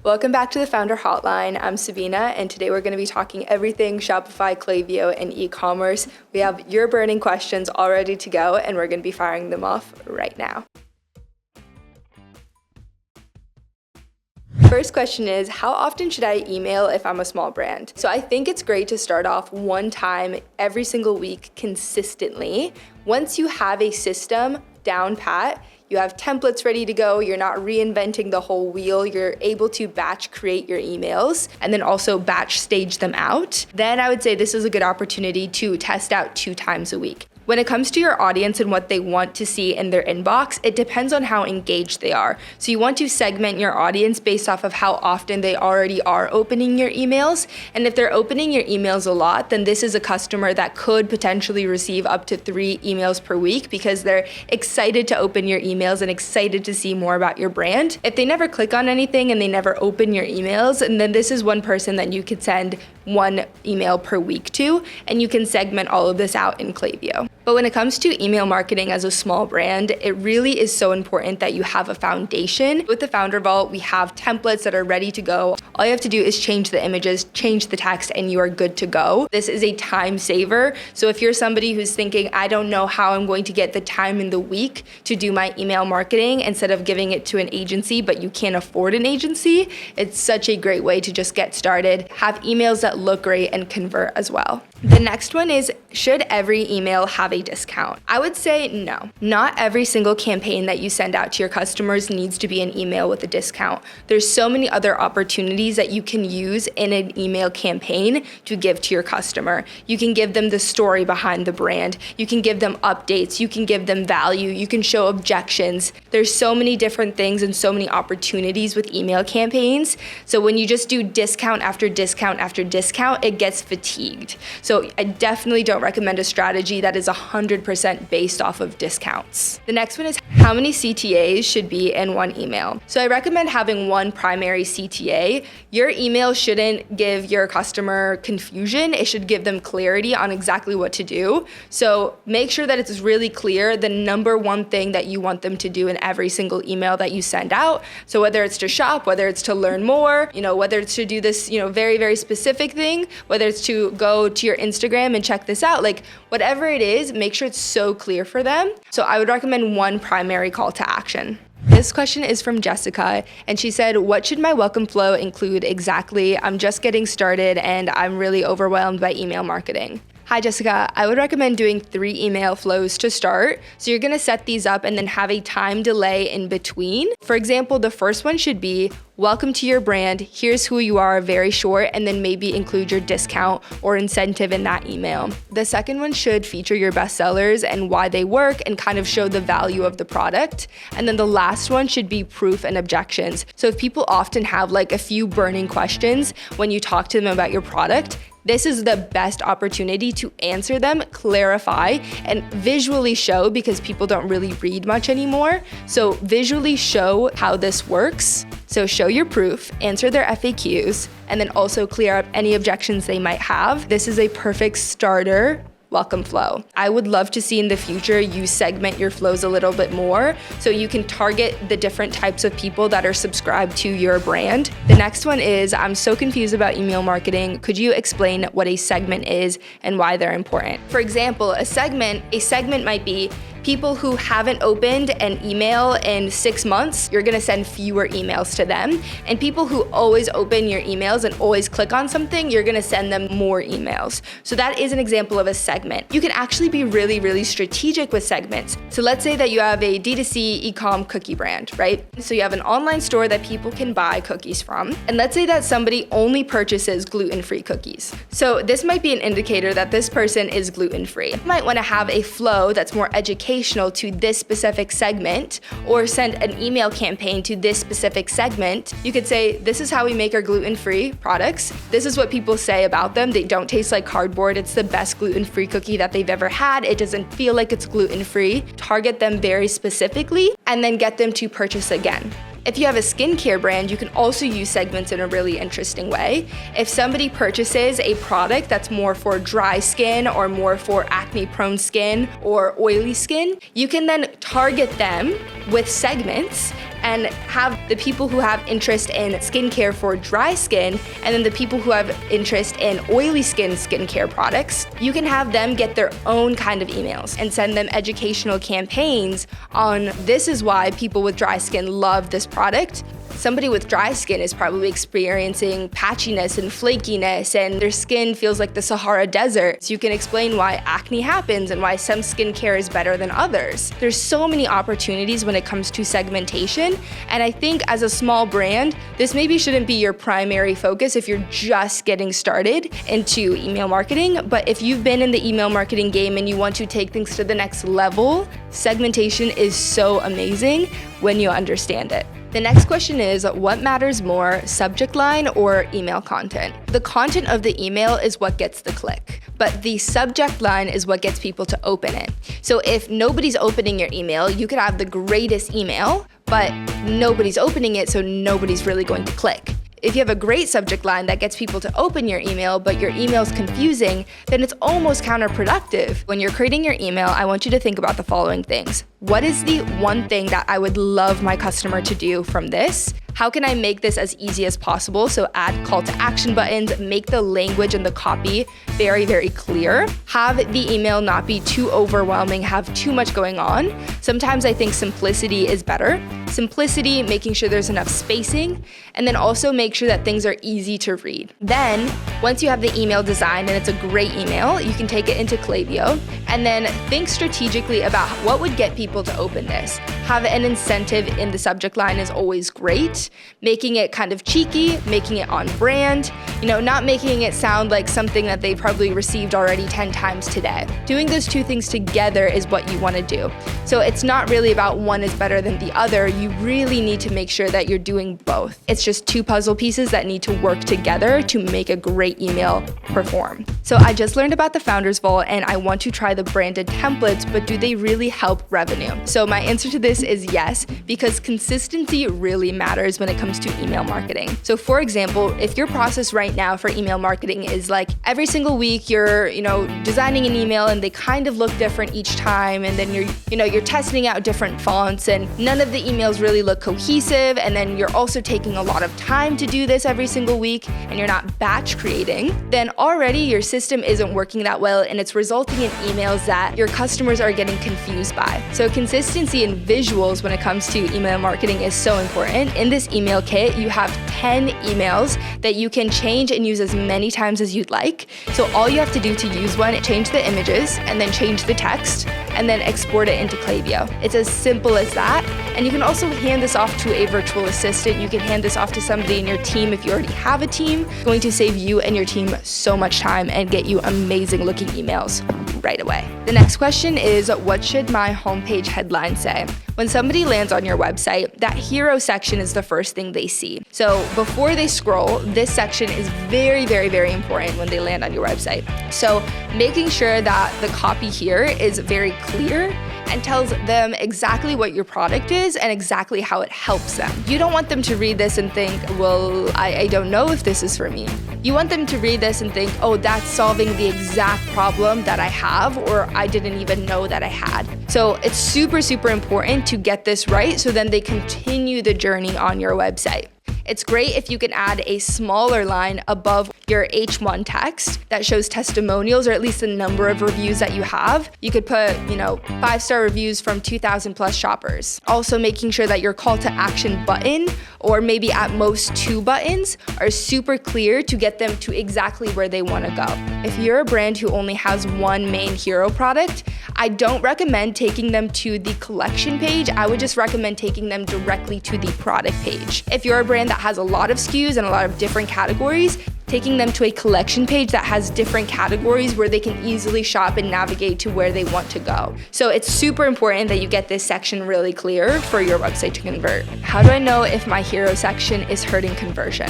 Welcome back to the Founder Hotline. I'm Sabina, and today we're going to be talking everything Shopify, Klaviyo, and e-commerce. We have your burning questions all ready to go, and we're going to be firing them off right now. First question is, how often should I email if I'm a small brand? So I think it's great to start off one time every single week consistently. Once you have a system down pat, you have templates ready to go, you're not reinventing the whole wheel, you're able to batch create your emails and then also batch stage them out, then I would say this is a good opportunity to test out 2 times a week. When it comes to your audience and what they want to see in their inbox, it depends on how engaged they are. So you want to segment your audience based off of how often they already are opening your emails. And if they're opening your emails a lot, then this is a customer that could potentially receive up to 3 emails per week because they're excited to open your emails and excited to see more about your brand. If they never click on anything and they never open your emails, and then this is one person that you could send 1 email per week to, and you can segment all of this out in Klaviyo. But when it comes to email marketing as a small brand, it really is so important that you have a foundation. With the Founder Vault, we have templates that are ready to go. All you have to do is change the images, change the text, and you are good to go. This is a time saver. So if you're somebody who's thinking, I don't know how I'm going to get the time in the week to do my email marketing instead of giving it to an agency, but you can't afford an agency, it's such a great way to just get started. Have emails that look great and convert as well. The next one is, should every email have a discount? I would say no. Not every single campaign that you send out to your customers needs to be an email with a discount. There's so many other opportunities that you can use in an email campaign to give to your customer. You can give them the story behind the brand. You can give them updates. You can give them value. You can show objections. There's so many different things and so many opportunities with email campaigns. So when you just do discount after discount after discount, it gets fatigued. So I definitely don't recommend a strategy that is 100% based off of discounts. The next one is, how many CTAs should be in one email? So I recommend having one primary CTA. Your email shouldn't give your customer confusion. It should give them clarity on exactly what to do. So make sure that it's really clear the number one thing that you want them to do in every single email that you send out. So whether it's to shop, whether it's to learn more, whether it's to do this, very, very specific thing, whether it's to go to your Instagram and check this out, whatever it is, make sure it's so clear for them. So I would recommend one primary call to action. This question is from Jessica, and she said, what should my welcome flow include exactly? I'm just getting started and I'm really overwhelmed by email marketing. Hi Jessica, I would recommend doing 3 email flows to start. So you're gonna set these up and then have a time delay in between. For example, the first one should be, welcome to your brand, here's who you are, very short, and then maybe include your discount or incentive in that email. The second one should feature your best sellers and why they work and kind of show the value of the product. And then the last one should be proof and objections. So if people often have a few burning questions when you talk to them about your product, this is the best opportunity to answer them, clarify, and visually show, because people don't really read much anymore. So visually show how this works. So show your proof, answer their FAQs, and then also clear up any objections they might have. This is a perfect starter welcome flow. I would love to see in the future you segment your flows a little bit more so you can target the different types of people that are subscribed to your brand. The next one is, I'm so confused about email marketing. Could you explain what a segment is and why they're important? For example, a segment might be people who haven't opened an email in 6 months, you're gonna send fewer emails to them. And people who always open your emails and always click on something, you're gonna send them more emails. So that is an example of a segment. You can actually be really, really strategic with segments. So let's say that you have a D2C e-com cookie brand, right? So you have an online store that people can buy cookies from. And let's say that somebody only purchases gluten-free cookies. So this might be an indicator that this person is gluten-free. You might wanna have a flow that's more educational to this specific segment, or send an email campaign to this specific segment. You could say, this is how we make our gluten-free products. This is what people say about them. They don't taste like cardboard. It's the best gluten-free cookie that they've ever had. It doesn't feel like it's gluten-free. Target them very specifically and then get them to purchase again. If you have a skincare brand, you can also use segments in a really interesting way. If somebody purchases a product that's more for dry skin or more for acne-prone skin or oily skin, you can then target them with segments and have the people who have interest in skincare for dry skin and then the people who have interest in oily skincare products, you can have them get their own kind of emails and send them educational campaigns on this is why people with dry skin love this product. Somebody with dry skin is probably experiencing patchiness and flakiness, and their skin feels like the Sahara Desert. So you can explain why acne happens and why some skincare is better than others. There's so many opportunities when it comes to segmentation, and I think as a small brand, this maybe shouldn't be your primary focus if you're just getting started into email marketing. But if you've been in the email marketing game and you want to take things to the next level, segmentation is so amazing when you understand it. The next question is, what matters more, subject line or email content? The content of the email is what gets the click, but the subject line is what gets people to open it. So if nobody's opening your email, you could have the greatest email, but nobody's opening it, so nobody's really going to click. If you have a great subject line that gets people to open your email, but your email's confusing, then it's almost counterproductive. When you're creating your email, I want you to think about the following things. What is the one thing that I would love my customer to do from this? How can I make this as easy as possible? So add call to action buttons, make the language and the copy very, very clear. Have the email not be too overwhelming, have too much going on. Sometimes I think simplicity is better. Simplicity, making sure there's enough spacing, and then also make sure that things are easy to read. Then, once you have the email designed and it's a great email, you can take it into Klaviyo and then think strategically about what would get people to open this. Have an incentive in the subject line is always great. Making it kind of cheeky, making it on brand, not making it sound like something that they probably received already 10 times today. Doing those two things together is what you want to do. So it's not really about one is better than the other. You really need to make sure that you're doing both. It's just two puzzle pieces that need to work together to make a great email perform. So I just learned about the Founders Vault and I want to try the branded templates, but do they really help revenue? So my answer to this is yes, because consistency really matters when it comes to email marketing. So for example, if your process right now for email marketing is like every single week you're, designing an email and they kind of look different each time, and then you're testing out different fonts and none of the emails really look cohesive, and then you're also taking a lot of time to do this every single week and you're not batch creating, then already your system isn't working that well and it's resulting in emails that your customers are getting confused by. So consistency and visuals when it comes to email marketing is so important. In this email kit, you have 10 emails that you can change and use as many times as you'd like. So all you have to do to use one, change the images and then change the text and then export it into Klaviyo. It's as simple as that. And you can also hand this off to a virtual assistant. You can hand this off to somebody in your team if you already have a team. It's going to save you and your team so much time and get you amazing looking emails right away. The next question is, what should my homepage headline say? When somebody lands on your website, that hero section is the first thing they see. So before they scroll, this section is very, very, very important when they land on your website. So making sure that the copy here is very clear and tells them exactly what your product is and exactly how it helps them. You don't want them to read this and think, well, I don't know if this is for me. You want them to read this and think, oh, that's solving the exact problem that I have or I didn't even know that I had. So it's super, super important to get this right so then they continue the journey on your website. It's great if you can add a smaller line above your H1 text that shows testimonials or at least the number of reviews that you have. You could put, 5-star reviews from 2,000 plus shoppers. Also making sure that your call to action button or maybe at most 2 buttons are super clear to get them to exactly where they want to go. If you're a brand who only has one main hero product, I don't recommend taking them to the collection page. I would just recommend taking them directly to the product page. If you're a brand that has a lot of SKUs and a lot of different categories, taking them to a collection page that has different categories where they can easily shop and navigate to where they want to go. So it's super important that you get this section really clear for your website to convert. How do I know if my hero section is hurting conversion?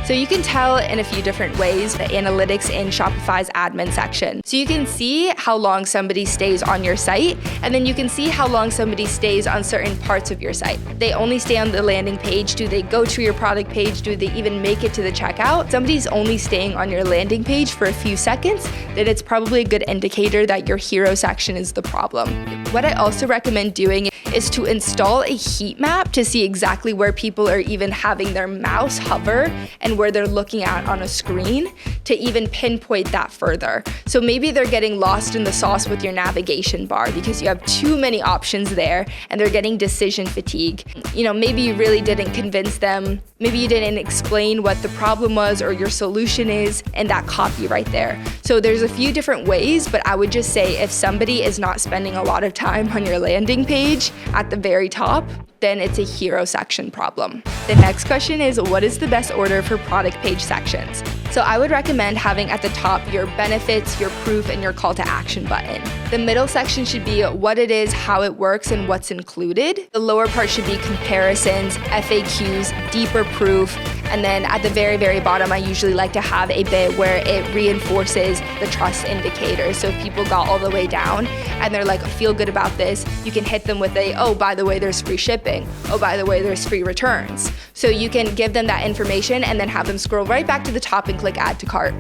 So you can tell in a few different ways, the analytics in Shopify's admin section. So you can see how long somebody stays on your site, and then you can see how long somebody stays on certain parts of your site. They only stay on the landing page. Do they go to your product page? Do they even make it to the checkout? Somebody's only staying on your landing page for a few seconds, then it's probably a good indicator that your hero section is the problem. What I also recommend doing is to install a heat map to see exactly where people are even having their mouse hover and where they're looking at on a screen to even pinpoint that further. So maybe they're getting lost in the sauce with your navigation bar because you have too many options there and they're getting decision fatigue. Maybe you really didn't convince them. Maybe you didn't explain what the problem was or your solution is in that copy right there. So there's a few different ways, but I would just say if somebody is not spending a lot of time on your landing page at the very top, then it's a hero section problem. The next question is, what is the best order for product page sections? So I would recommend having at the top your benefits, your proof, and your call to action button. The middle section should be what it is, how it works, and what's included. The lower part should be comparisons, FAQs, deeper proof, and then at the very, very bottom, I usually like to have a bit where it reinforces the trust indicator. So if people got all the way down and they're like, feel good about this, you can hit them with oh, by the way, there's free shipping. Oh, by the way, there's free returns. So you can give them that information and then have them scroll right back to the top and click add to cart.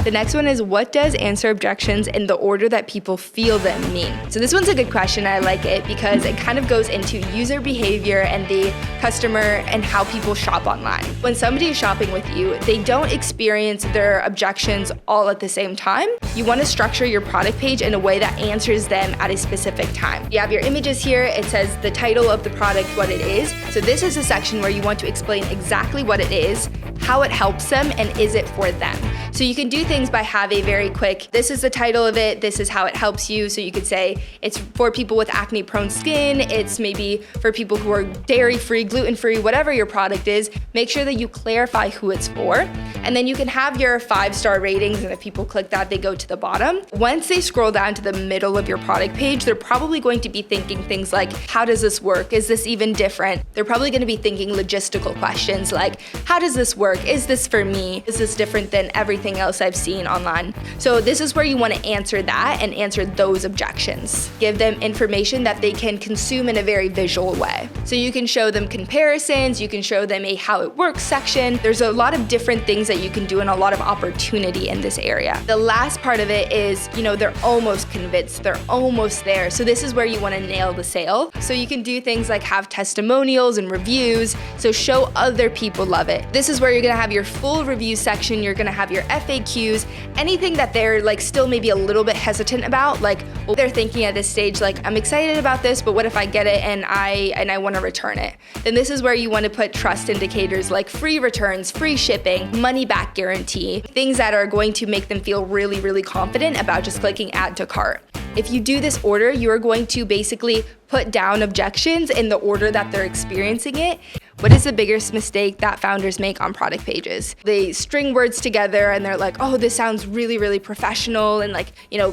The next one is, what does answer objections in the order that people feel them mean? So this one's a good question. I like it because it kind of goes into user behavior and the customer and how people shop online. When somebody is shopping with you, they don't experience their objections all at the same time. You want to structure your product page in a way that answers them at a specific time. You have your images here. It says the title of the product, what it is. So this is a section where you want to explain exactly what it is, how it helps them, and is it for them. So you can do things by have a very quick, this is the title of it, this is how it helps you. So you could say it's for people with acne prone skin, it's maybe for people who are dairy free, gluten free, whatever your product is. Make sure that you clarify who it's for. And then you can have your 5-star ratings, and if people click that, they go to the bottom. Once they scroll down to the middle of your product page, they're probably going to be thinking things like, how does this work? Is this even different? They're probably going to be thinking logistical questions like, how does this work? Is this for me? Is this different than everything else I've seen online? So this is where you want to answer that and answer those objections. Give them information that they can consume in a very visual way. So you can show them comparisons, you can show them a how it works section. There's a lot of different things that you can do and a lot of opportunity in this area. The last part of it is, they're almost convinced, they're almost there. So this is where you want to nail the sale. So you can do things like have testimonials and reviews. So show other people love it. This is where you're going to have your full review section. You're going to have your FAQs, anything that they're still maybe a little bit hesitant about. They're thinking at this stage, I'm excited about this, but what if I get it and I want to return it? Then this is where you want to put trust indicators like free returns, free shipping, money back guarantee, things that are going to make them feel really, really confident about just clicking add to cart. If you do this order, you are going to basically put down objections in the order that they're experiencing it. What is the biggest mistake that founders make on product pages? They string words together and they're like, oh, this sounds really, really professional and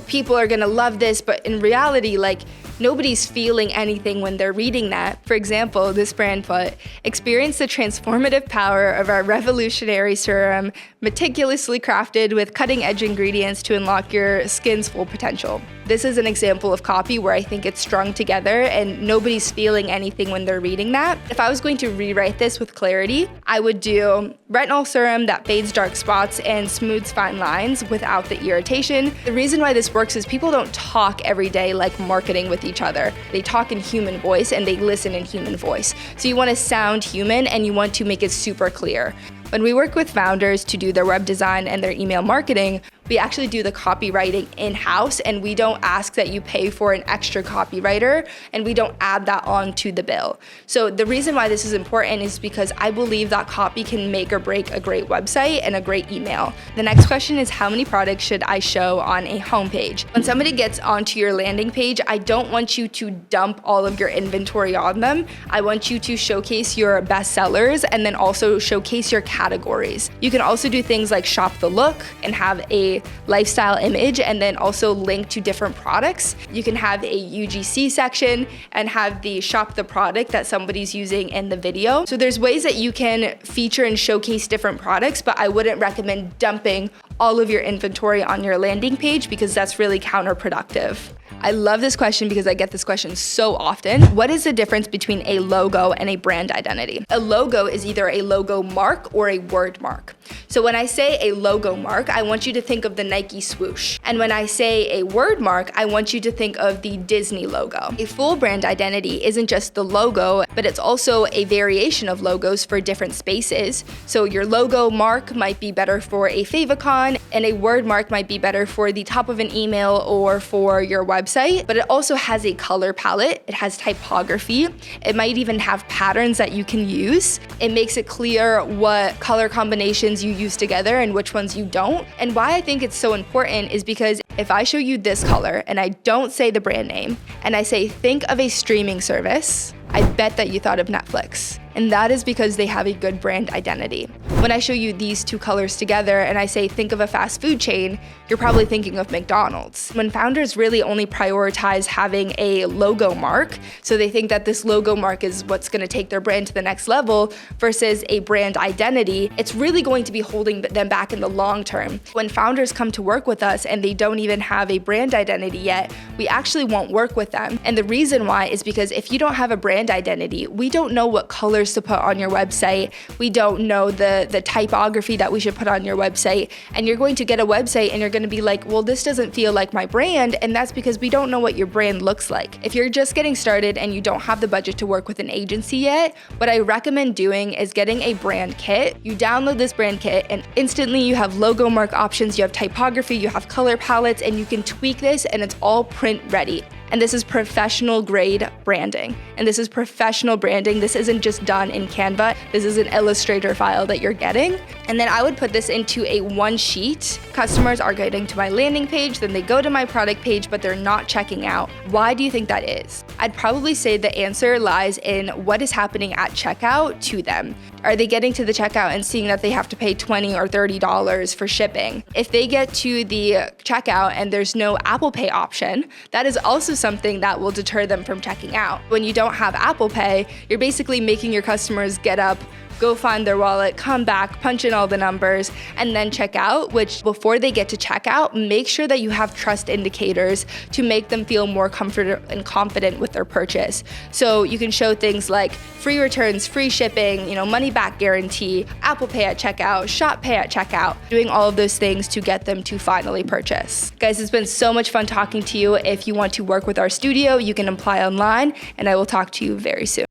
people are gonna love this, but in reality, nobody's feeling anything when they're reading that. For example, this brand put, experience the transformative power of our revolutionary serum, meticulously crafted with cutting-edge ingredients to unlock your skin's full potential. This is an example of copy where I think it's strung together and nobody's feeling anything when they're reading that. If I was going to rewrite this with clarity, I would do retinol serum that fades dark spots and smooths fine lines without the irritation. The reason why this works is people don't talk every day like marketing with each other. They talk in human voice and they listen in human voice. So you want to sound human and you want to make it super clear. When we work with founders to do their web design and their email marketing, we actually do the copywriting in-house, and we don't ask that you pay for an extra copywriter, and we don't add that on to the bill. So the reason why this is important is because I believe that copy can make or break a great website and a great email. The next question is, how many products should I show on a homepage? When somebody gets onto your landing page, I don't want you to dump all of your inventory on them. I want you to showcase your best sellers and then also showcase your categories. You can also do things like shop the look and have a lifestyle image and then also link to different products. You can have a UGC section and have the shop the product that somebody's using in the video. So there's ways that you can feature and showcase different products, but I wouldn't recommend dumping all of your inventory on your landing page because that's really counterproductive. I love this question because I get this question so often. What is the difference between a logo and a brand identity? A logo is either a logo mark or a word mark. So when I say a logo mark, I want you to think of the Nike swoosh. And when I say a word mark, I want you to think of the Disney logo. A full brand identity isn't just the logo, but it's also a variation of logos for different spaces. So your logo mark might be better for a favicon, and a word mark might be better for the top of an email or for your website, but it also has a color palette, it has typography, it might even have patterns that you can use. It makes it clear what color combinations you use together and which ones you don't. And why I think it's so important is because if I show you this color and I don't say the brand name, and I say, think of a streaming service, I bet that you thought of Netflix. And that is because they have a good brand identity. When I show you these two colors together and I say, think of a fast food chain, you're probably thinking of McDonald's. When founders really only prioritize having a logo mark, so they think that this logo mark is what's gonna take their brand to the next level versus a brand identity, it's really going to be holding them back in the long term. When founders come to work with us and they don't even have a brand identity yet, we actually won't work with them. And the reason why is because if you don't have a brand identity, we don't know what colors to put on your website. We don't know the typography that we should put on your website. And you're going to get a website and you're going to be like, well, this doesn't feel like my brand. And that's because we don't know what your brand looks like. If you're just getting started and you don't have the budget to work with an agency yet, what I recommend doing is getting a brand kit. You download this brand kit and instantly you have logo mark options, you have typography, you have color palettes, and you can tweak this and it's all print ready. And this is professional grade branding. And this is professional branding. This isn't just done in Canva. This is an Illustrator file that you're getting. And then I would put this into a one sheet. Customers are getting to my landing page, then they go to my product page, but they're not checking out. Why do you think that is? I'd probably say the answer lies in what is happening at checkout to them. Are they getting to the checkout and seeing that they have to pay $20 or $30 for shipping? If they get to the checkout and there's no Apple Pay option, that is also something that will deter them from checking out. When you don't have Apple Pay, you're basically making your customers get up, go find their wallet, come back, punch in all the numbers, and then check out, which before they get to checkout, make sure that you have trust indicators to make them feel more comfortable and confident with their purchase. So you can show things like free returns, free shipping, money back guarantee, Apple Pay at checkout, Shop Pay at checkout, doing all of those things to get them to finally purchase. Guys, it's been so much fun talking to you. If you want to work with our studio, you can apply online, and I will talk to you very soon.